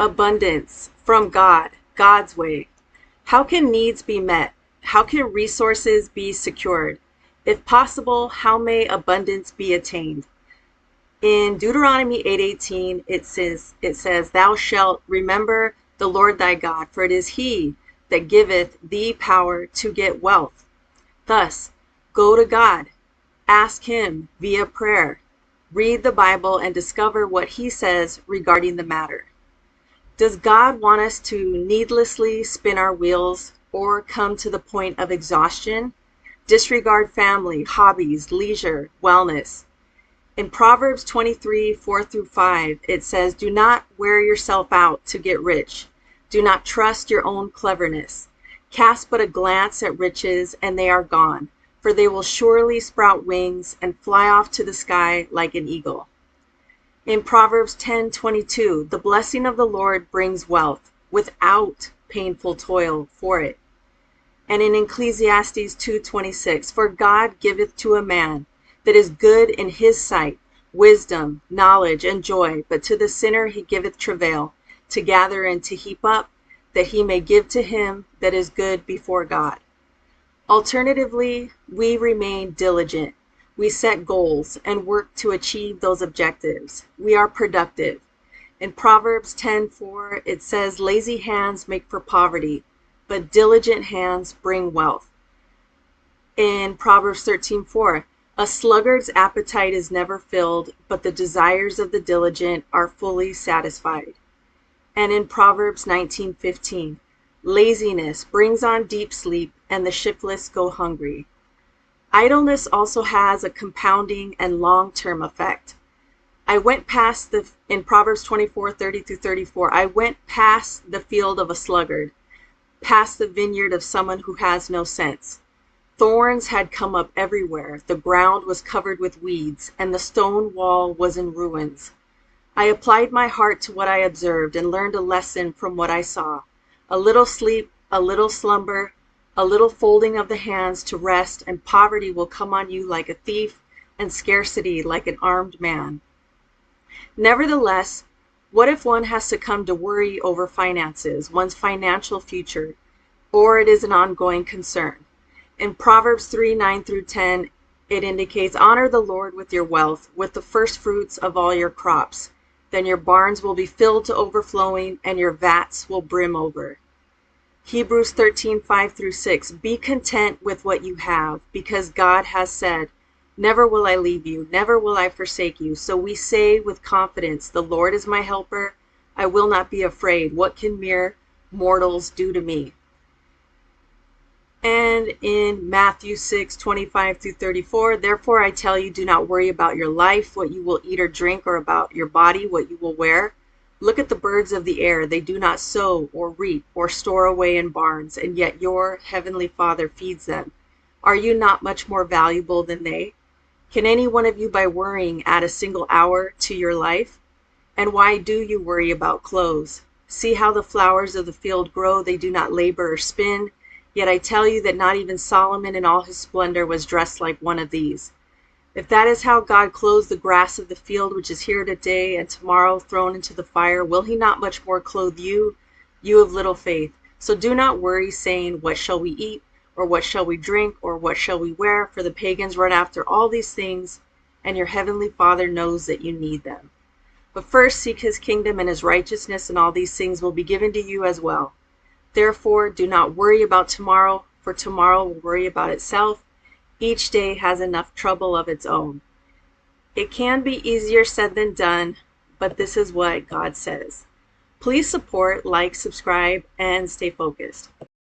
Abundance from God, God's way. How can needs be met? How can resources be secured? If possible, how may abundance be attained? In Deuteronomy 8:18, it says, Thou shalt remember the Lord thy God, for it is he that giveth thee power to get wealth. Thus, go to God, ask him via prayer, read the Bible, and discover what he says regarding the matter. Does God want us to needlessly spin our wheels or come to the point of exhaustion? Disregard family, hobbies, leisure, wellness. In Proverbs 23:4-5, it says, Do not wear yourself out to get rich. Do not trust your own cleverness. Cast but a glance at riches, and they are gone, for they will surely sprout wings and fly off to the sky like an eagle. In Proverbs 10:22, the blessing of the Lord brings wealth without painful toil for it. And in Ecclesiastes 2:26, for God giveth to a man that is good in his sight wisdom, knowledge, and joy, but to the sinner he giveth travail, to gather and to heap up, that he may give to him that is good before God. Alternatively, we remain diligent. We set goals and work to achieve those objectives. We are productive. In Proverbs 10:4, it says, Lazy hands make for poverty, but diligent hands bring wealth. In Proverbs 13:4, a sluggard's appetite is never filled, but the desires of the diligent are fully satisfied. And in Proverbs 19:15, laziness brings on deep sleep, and the shiftless go hungry. Idleness also has a compounding and long-term effect. In Proverbs 24:30-34, I went past the field of a sluggard, past the vineyard of someone who has no sense. Thorns had come up everywhere, the ground was covered with weeds, and the stone wall was in ruins. I applied my heart to what I observed and learned a lesson from what I saw. A little sleep, a little slumber, a little folding of the hands to rest, and poverty will come on you like a thief, and scarcity like an armed man. Nevertheless, what if one has succumbed to worry over finances, one's financial future, or it is an ongoing concern? In Proverbs 3:9-10, it indicates, Honor the Lord with your wealth, with the first fruits of all your crops. Then your barns will be filled to overflowing, and your vats will brim over. Hebrews 13:5-6, Be content with what you have, because God has said, Never will I leave you, never will I forsake you. So we say with confidence, The Lord is my helper. I will not be afraid. What can mere mortals do to me? And in Matthew 6:25-34, Therefore I tell you, do not worry about your life, what you will eat or drink, or about your body, what you will wear. Look at the birds of the air. They do not sow or reap or store away in barns, and yet your heavenly Father feeds them. Are you not much more valuable than they? Can any one of you by worrying add a single hour to your life? And why do you worry about clothes? See how the flowers of the field grow. They do not labor or spin. Yet I tell you that not even Solomon in all his splendor was dressed like one of these. If that is how God clothes the grass of the field, which is here today and tomorrow thrown into the fire, will he not much more clothe you, you of little faith? So do not worry, saying, What shall we eat? Or what shall we drink? Or what shall we wear? For the pagans run after all these things, and your heavenly Father knows that you need them. But first seek his kingdom and his righteousness, and all these things will be given to you as well. Therefore, do not worry about tomorrow, for tomorrow will worry about itself. Each day has enough trouble of its own. It can be easier said than done, but this is what God says. Please support, like, subscribe, and stay focused.